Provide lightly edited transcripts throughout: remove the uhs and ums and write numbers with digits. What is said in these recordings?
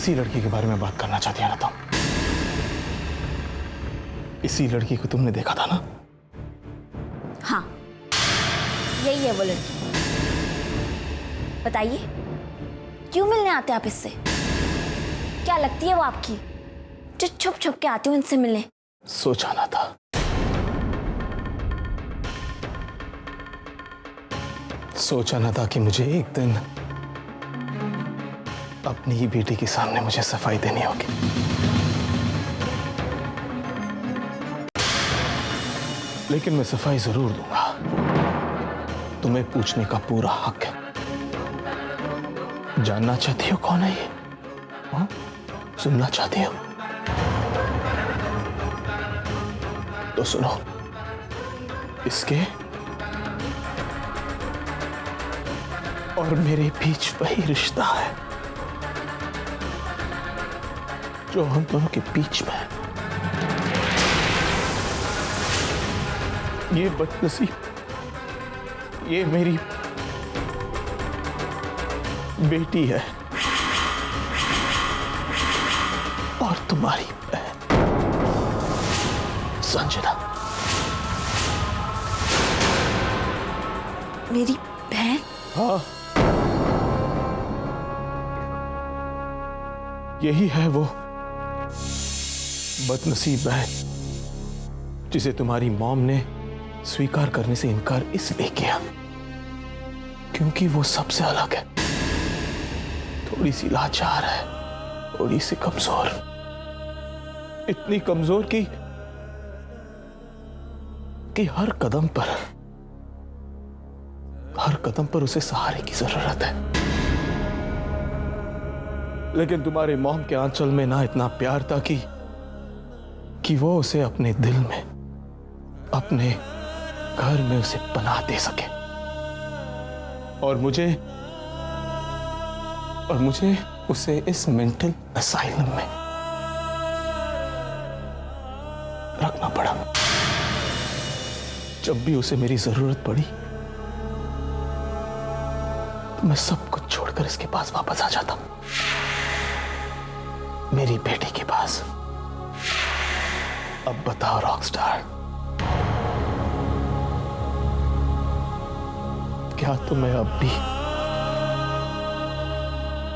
इसी लड़की के बारे में बात करना चाहती है ना तुम? इसी लड़की को तुमने देखा था ना? हाँ, यही है वो लड़की। बताइए, क्यों मिलने आते आप इससे? क्या लगती है वो आपकी जो छुप छुप के आती हूँ इनसे मिलने? सोचा ना था, सोचा ना था कि मुझे एक दिन अपनी ही बेटी के सामने मुझे सफाई देनी होगी। लेकिन मैं सफाई जरूर दूंगा। तुम्हें पूछने का पूरा हक है। जानना चाहती हो कौन है ये? हाँ? सुनना चाहती हो? तो सुनो। इसके और मेरे बीच वही रिश्ता है जो हम दोनों के बीच में है। ये बदनसीब, ये मेरी बेटी है और तुम्हारी बहन संजना। मेरी बहन? हाँ, यही है वो बदनसीब बहन जिसे तुम्हारी मॉम ने स्वीकार करने से इनकार इसलिए किया क्योंकि वो सबसे अलग है, थोड़ी सी लाचार है, थोड़ी सी कमजोर, इतनी कमजोर कि हर कदम पर उसे सहारे की जरूरत है। लेकिन तुम्हारे मॉम के आंचल में ना इतना प्यार था कि वो उसे अपने दिल में, अपने घर में उसे पनाह दे सके। और मुझे उसे इस मेंटल असाइलम में रखना पड़ा। जब भी उसे मेरी जरूरत पड़ी तो मैं सब कुछ छोड़कर इसके पास वापस आ जाता, मेरी बेटी के पास। अब बताओ रॉकस्टार, क्या तुम्हें अब भी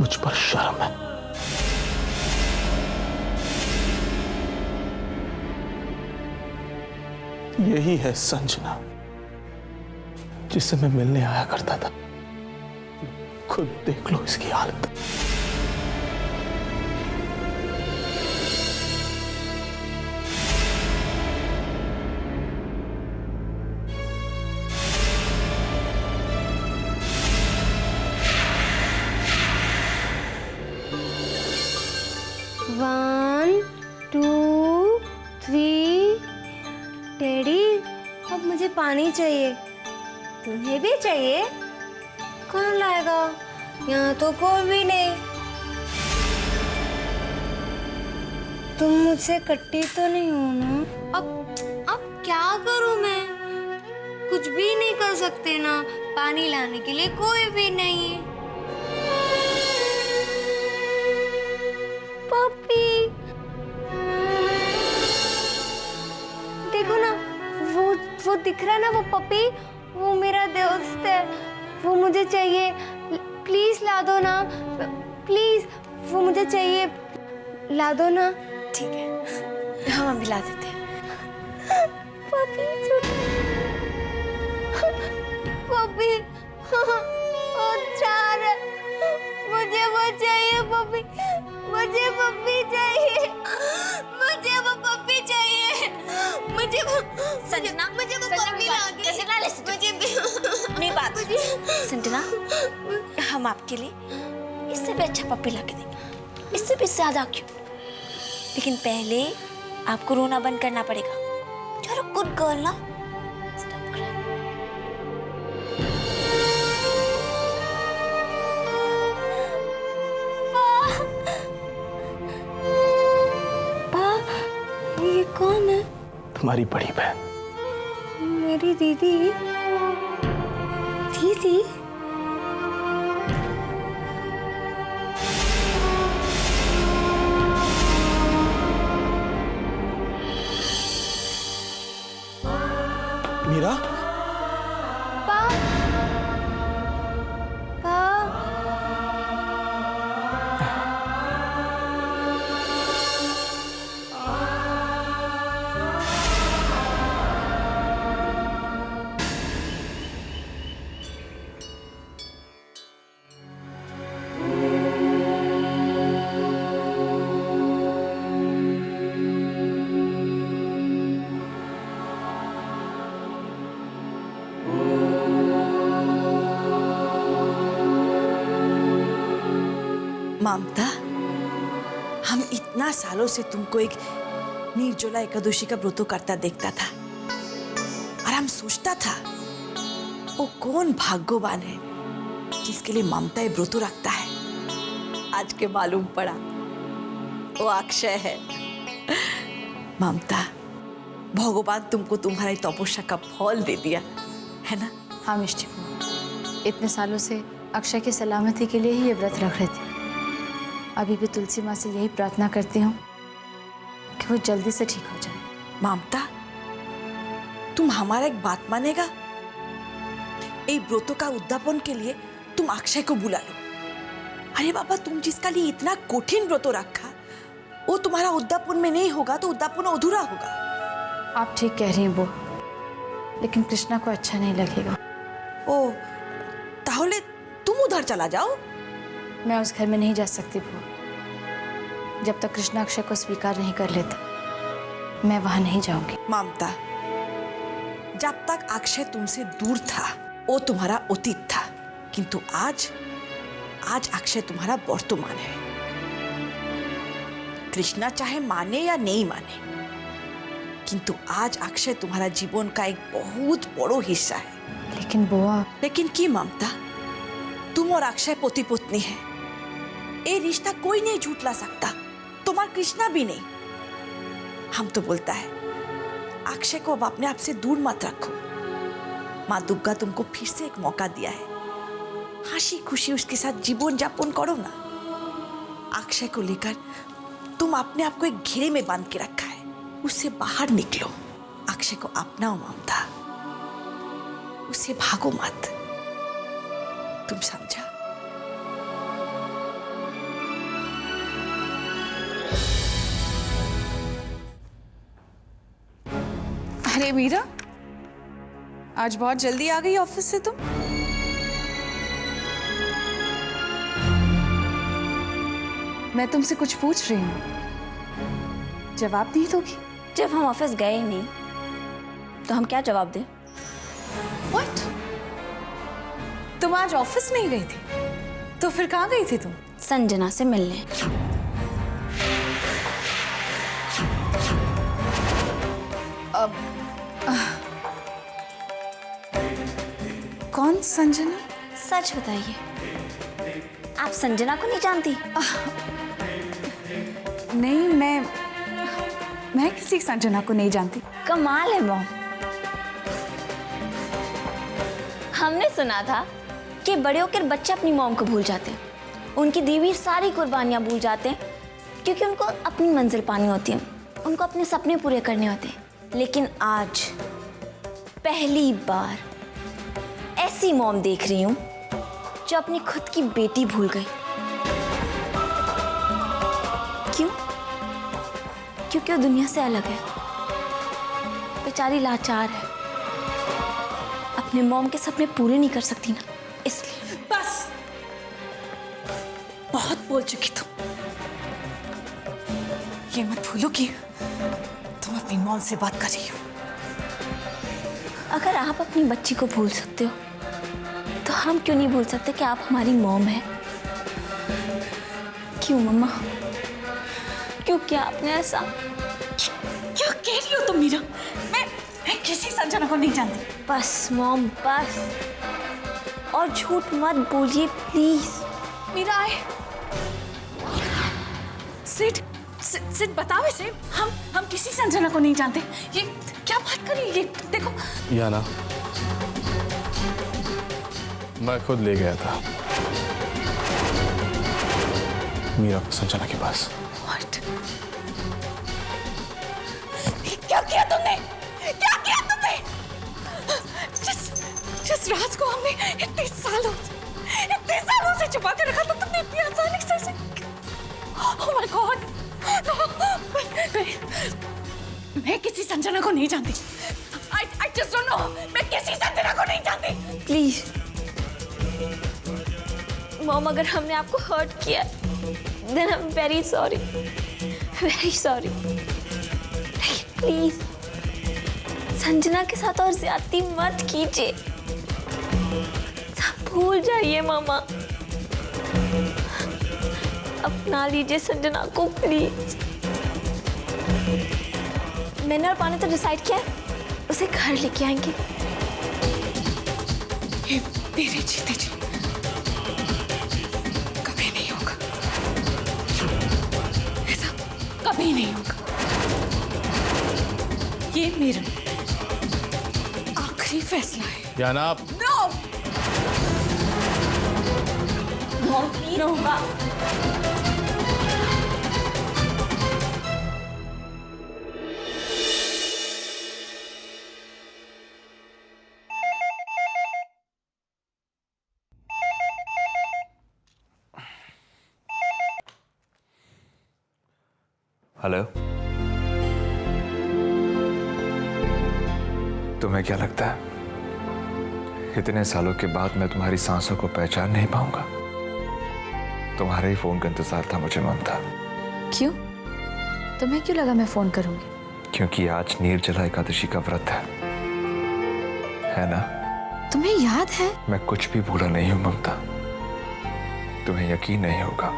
मुझ पर शर्म है? यही है संजना जिससे मैं मिलने आया करता था। खुद देख लो इसकी हालत। One, to, three. डैडी, अब मुझे पानी चाहिए। तुम्हें भी चाहिए? कौन लाएगा? यहाँ तो कोई भी नहीं। तुम मुझसे कट्टी तो नहीं हो ना? अब क्या करूं मैं? कुछ भी नहीं कर सकते ना। पानी लाने के लिए कोई भी नहीं है। पप्पी, देखो ना, वो दिख रहा है ना, वो पप्पी, वो मेरा दोस्त है। वो मुझे चाहिए। प्लीज ला दो ना, प्लीज, वो मुझे चाहिए, ला दो ना। ठीक है, हम अभी ला देते हैं। पप्पी, पप्पी, वो चार है। मुझे वो चाहिए पप्पी, मुझे पप्पी चाहिए, मुझे वो पप्पी चाहिए, मुझे वो संजना, मुझे वो पप्पी लाके, मुझे अपनी बात संजना, हम आपके लिए इससे भी अच्छा पप्पी लाके देंगे, इससे भी ज्यादा क्यों। लेकिन पहले आपको रोना बंद करना पड़ेगा। चलो गुड गर्ल ना। ये कौन है? तुम्हारी बड़ी बहन। मेरी दीदी? दीदी? मीरा, पा पा ममता, हम इतना सालों से तुमको एक निर्जला एकादशी का व्रत करता देखता था और हम सोचता था वो कौन भाग्यवान है जिसके लिए ममता ये व्रत रखता है। आज के मालूम पड़ा वो अक्षय है। ममता, भगवान तुमको तुम्हारी तपस्या का फल दे दिया है ना। हाँ मिष्टी को इतने सालों से अक्षय की सलामती के लिए ही ये व्रत रख रहे थे। अभी भी तुलसी माँ से यही प्रार्थना करती हूँ कि वो जल्दी से ठीक हो जाए। ममता, तुम हमारा एक बात मानेगा? ये व्रत का उद्यापन के लिए तुम अक्षय को बुला लो। अरे बाबा, तुम जिसका लिए इतना कठिन व्रत रखा वो तुम्हारा उद्यापन में नहीं होगा तो उद्यापन अधूरा होगा। आप ठीक कह रही हैं वो, लेकिन कृष्णा को अच्छा नहीं लगेगा। ओ, ताहले तुम उधर चला जाओ। मैं उस घर में नहीं जा सकती वो, जब तक कृष्णा अक्षय को स्वीकार नहीं कर लेता मैं वहां नहीं जाऊंगी। ममता, जब तक अक्षय तुमसे दूर था वो तुम्हारा अतीत था, किंतु आज अक्षय तुम्हारा वर्तमान है। कृष्णा चाहे माने या नहीं माने, किंतु आज अक्षय तुम्हारा जीवन का एक बहुत बड़ा हिस्सा है। लेकिन बुआ, लेकिन की ममता, तुम और अक्षय पति पत्नी है। ये रिश्ता कोई नहीं झूठला सकता, तुम्हारा कृष्णा भी नहीं। हम तो बोलता है अक्षय को अब अपने आप से दूर मत रखो। माँ दुर्गा तुमको फिर से एक मौका दिया है, हंसी खुशी उसके साथ जीवन यापन करो ना। अक्षय को लेकर तुम अपने आप को एक घेरे में बांध के रखा है, उससे बाहर निकलो। अक्षय को अपनाओ ममता, उससे भागो मत। तुम समझा? अरे मीरा, आज बहुत जल्दी आ गई ऑफिस से तुम। मैं तुमसे कुछ पूछ रही हूँ, जवाब नहीं दोगी? जब हम ऑफिस गए ही नहीं तो हम क्या जवाब दें? What? तुम आज ऑफिस नहीं गई थी तो फिर कहाँ गई थी तुम? संजना से मिलने। कौन संजना? सच बताइए, आप संजना को नहीं जानती? नहीं, मैं किसी संजना को नहीं जानती। कमाल है मॉम। हमने सुना था कि बड़े होकर बच्चे अपनी मॉम को भूल जाते हैं, उनकी दी हुई सारी कुर्बानियां भूल जाते हैं, क्योंकि उनको अपनी मंजिल पानी होती है, उनको अपने सपने पूरे करने होते हैं। लेकिन आज पहली बार ऐसी मॉम देख रही हूं जो अपनी खुद की बेटी भूल गई। क्यों? क्योंकि वो दुनिया से अलग है, बेचारी लाचार है, अपने मॉम के सपने पूरे नहीं कर सकती ना, इसलिए। बस, बहुत बोल चुकी तुम। ये मत भूलो कि तुम अपनी मॉम से बात कर रही हो। अगर आप अपनी बच्ची को भूल सकते हो तो हम क्यों नहीं भूल सकते कि आप हमारी मॉम हैं? क्यों मम्मा, क्यों किया आपने ऐसा? क्या कह रही हो तुम मीरा? मैं किसी संजना को नहीं जानती। बस मॉम, बस, और झूठ मत बोलिए प्लीज। मीरा आए। सिट बताओ इसे, हम किसी संजना को नहीं जानते। ये क्या बात कर रही है? ये देखो। याना, मैं खुद ले गया था मीरा को संजना के पास। What? क्या किया तुमने? क्या किया तुमने? जिस राज को हमने इतने सालों से छुपा के रखा था, तुमने इतनी आसानी से ओह माय गॉड। मैं किसी संजना को नहीं जानती। I just don't know। मैं किसी संजना को नहीं जानती। प्लीज मॉम, अगर हमने आपको हर्ट किया then I am very sorry, very sorry. Please Sanjana के साथ और ज्यादती मत कीजिए, सब भूल जाइए मामा, अपना लीजिए संजना को प्लीज। मैंने और पाने तो डिसाइड किया है, उसे घर लेके आएंगे। ये मेरे जीते जी कभी नहीं होगा, ऐसा कभी नहीं होगा। ये मेरा आखिरी फैसला है। जनाब, no mom please. No hello, तुम्हें क्या लगता है इतने सालों के बाद मैं तुम्हारी सांसों को पहचान नहीं पाऊंगा? तुम्हारे ही फोन का इंतजार था मुझे ममता। क्यों? तुम्हें क्यों लगा मैं फोन करूंगी? क्योंकि आज निर्जला एकादशी का व्रत है ना? तुम्हें याद है? मैं कुछ भी भूला नहीं हूं ममता, तुम्हें यकीन नहीं होगा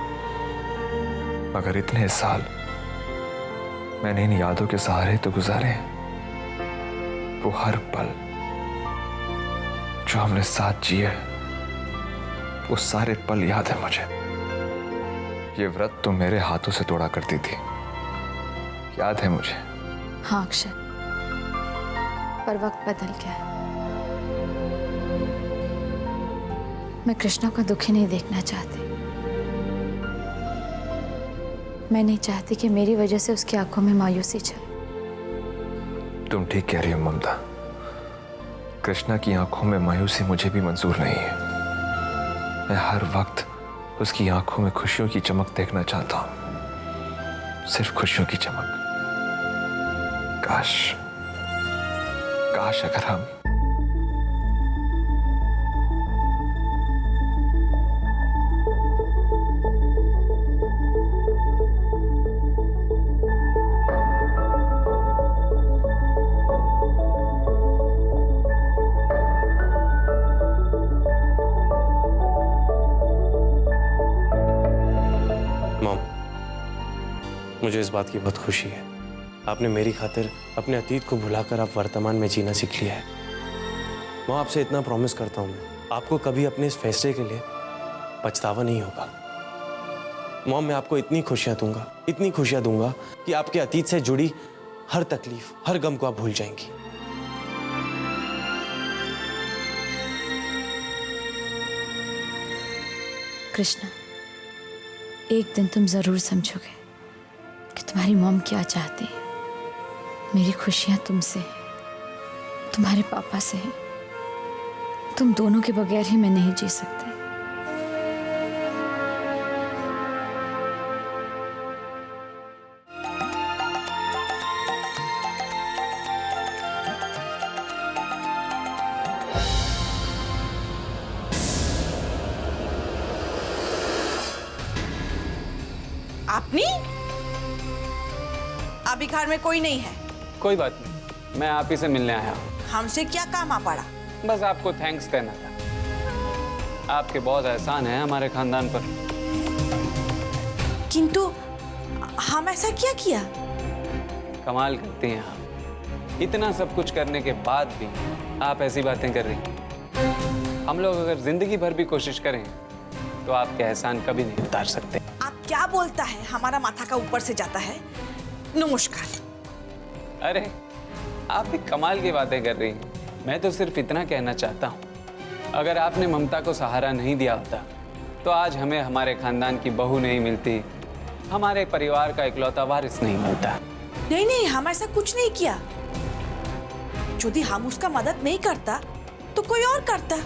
मगर इतने साल मैंने इन यादों के सहारे तो गुजारे हैं। वो हर पल जो हमने साथ जिए, वो सारे पल याद है मुझे। ये व्रत तुम मेरे हाथों से तोड़ा करती थी, याद है मुझे। हाँ अक्षय, पर वक्त बदल गया। मैं कृष्णा को दुखी नहीं देखना चाहती। मैं नहीं चाहती कि मेरी वजह से उसकी आंखों में मायूसी छाए। तुम ठीक कह रही हो ममता, कृष्णा की आंखों में मायूसी मुझे भी मंजूर नहीं है। मैं हर वक्त उसकी आंखों में खुशियों की चमक देखना चाहता हूं, सिर्फ खुशियों की चमक। काश अगर हम मुझे इस बात की बहुत खुशी है। आपने मेरी खातिर अपने अतीत को भुलाकर आप वर्तमान में जीना सीख लिया है। मैं आपसे इतना प्रॉमिस करता हूँ, मैं आपको कभी अपने इस फैसले के लिए पछतावा नहीं होगा। मॉम, मैं आपको इतनी खुशियाँ दूंगा कि आपके अतीत से जुड़ी हर तकलीफ, हर गम को आप भूल जाएंगी। कृष्णा, एक दिन तुम जरूर समझोगे कि तुम्हारी मॉम क्या चाहती है। मेरी खुशियां तुमसे हैं, तुम्हारे पापा से हैं। तुम दोनों के बगैर ही मैं नहीं जी सकती। आपनी अभी घर में कोई नहीं है? कोई बात नहीं, मैं आप ही से मिलने आया हूँ। हमसे क्या काम आ पड़ा? बस आपको थैंक्स कहना था। आपके बहुत एहसान है हमारे खानदान पर। किंतु हम ऐसा क्या किया? कमाल करती हैं आप। इतना सब कुछ करने के बाद भी आप ऐसी बातें कर रही हैं। हम लोग अगर जिंदगी भर भी कोशिश करें तो आपके एहसान कभी नहीं उतार सकते। आप क्या बोलता है? हमारा माथा का ऊपर से जाता है। नमस्कार। अरे आप भी कमाल की बातें कर रही हैं। मैं तो सिर्फ इतना कहना चाहता हूँ, अगर आपने ममता को सहारा नहीं दिया होता तो आज हमें हमारे खानदान की बहू नहीं मिलती, हमारे परिवार का इकलौता वारिस नहीं मिलता। नहीं, हम ऐसा कुछ नहीं किया। यदि हम उसका मदद नहीं करता तो कोई और करता।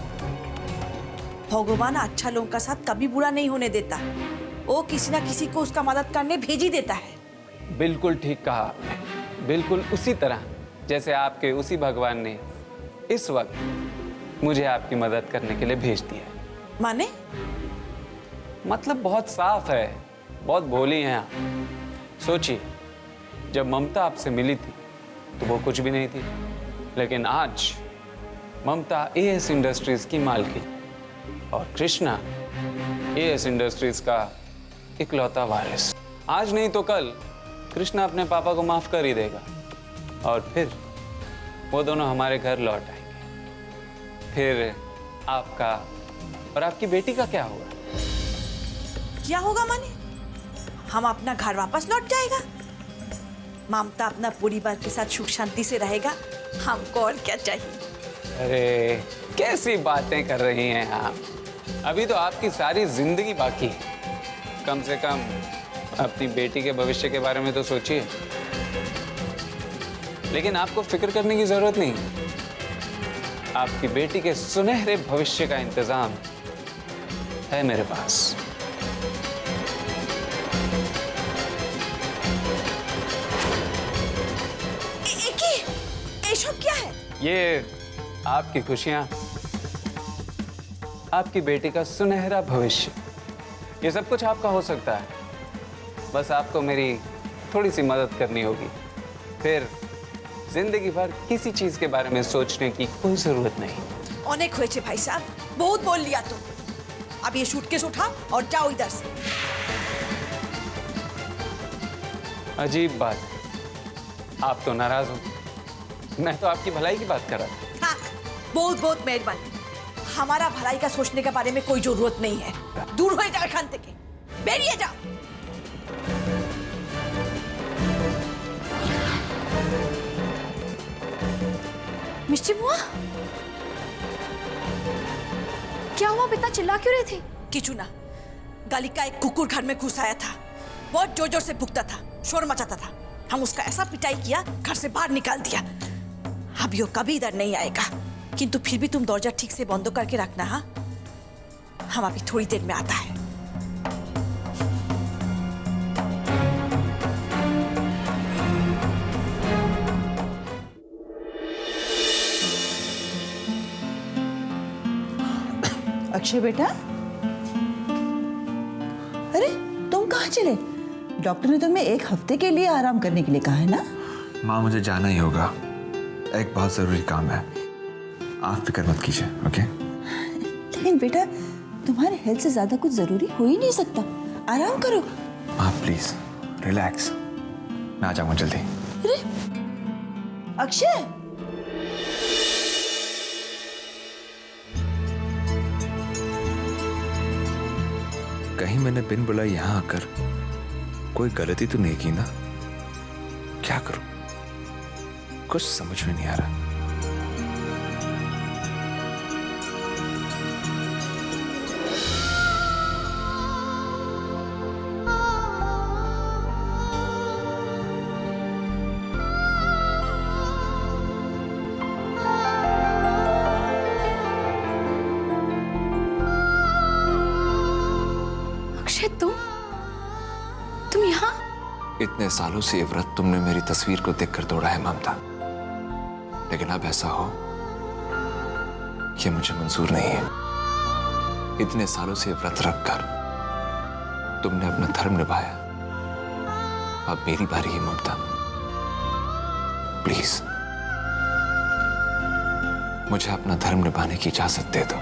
भगवान अच्छा लोगों का साथ कभी बुरा नहीं होने देता, वो किसी ना किसी को उसका मदद करने भेज ही देता है। बिल्कुल ठीक कहा आपने, बिल्कुल उसी तरह जैसे आपके उसी भगवान ने इस वक्त मुझे आपकी मदद करने के लिए भेज दिया। माने? मतलब बहुत साफ है, बहुत भोली हैं आप। सोचिए, जब ममता आपसे मिली थी तो वो कुछ भी नहीं थी, लेकिन आज ममता एएस इंडस्ट्रीज की मालकिन और कृष्णा एएस इंडस्ट्रीज का इकलौता वारिस। आज नहीं तो कल कृष्णा अपने पापा को माफ कर ही देगा और फिर वो दोनों हमारे घर लौट आएंगे। फिर आपका और आपकी बेटी का क्या होगा? क्या होगा माने? हम अपना घर वापस लौट जाएगा, ममता अपना परिवार के साथ सुख शांति से रहेगा, हमको और क्या चाहिए? अरे कैसी बातें कर रही हैं आप? अभी तो आपकी सारी जिंदगी बाकी है। कम से कम अपनी बेटी के भविष्य के बारे में तो सोचिए। लेकिन आपको फिक्र करने की जरूरत नहीं, आपकी बेटी के सुनहरे भविष्य का इंतजाम है मेरे पास। ये सब क्या है? ये आपकी खुशियां, आपकी बेटी का सुनहरा भविष्य, ये सब कुछ आपका हो सकता है। बस आपको मेरी थोड़ी सी मदद करनी होगी, फिर जिंदगी भर किसी चीज के बारे में सोचने की कोई जरूरत नहीं। अनेक हुए भाई साहब, बहुत बोल लिया तुम। अब ये सूटकेस उठा और जाओ इधर से। अजीब बात, आप तो नाराज हो। मैं तो आपकी भलाई की बात कर रहा था। हाँ, बहुत बहुत मेहरबानी। हमारा भलाई का सोचने के बारे में कोई जरूरत नहीं है। दूर हो जाओ खान থেকে, बेरिए जाओ। मिष्टी बुआ, क्या हुआ? इतना चिल्ला क्यों रही थी? किचू ना, गली का एक कुकुर घर में घुस आया था, बहुत जोर जोर से भुकता था, शोर मचाता था। हम उसका ऐसा पिटाई किया, घर से बाहर निकाल दिया। अब यो कभी इधर नहीं आएगा, किंतु फिर भी तुम दरवाजा ठीक से बंद करके रखना। हाँ, हम अभी थोड़ी देर में आता है। अक्षय बेटा, अरे तुम कहाँ चले? डॉक्टर ने तुम्हें 1 हफ्ते के लिए आराम करने के लिए कहा है ना? माँ, मुझे जाना ही होगा, एक बहुत जरूरी काम है। आप फिक्र मत कीजिए, ओके? लेकिन बेटा, तुम्हारे हेल्थ से ज्यादा कुछ जरूरी हो ही नहीं सकता। आराम करो। माँ प्लीज रिलैक्स, मैं आ जाऊंगा जल्दी। अरे अक्षय, कहीं मैंने बिन बुलाए यहाँ आकर कोई गलती तो नहीं की ना? क्या करूं, कुछ समझ में नहीं आ रहा। अक्षय, तुम यहाँ? इतने सालों से ये व्रत तुमने मेरी तस्वीर को देखकर तोड़ा है ममता, लेकिन अब ऐसा हो ये मुझे मंजूर नहीं है। इतने सालों से व्रत रखकर तुमने अपना धर्म निभाया, अब मेरी बारी है ममता। प्लीज मुझे अपना धर्म निभाने की इजाजत दे दो।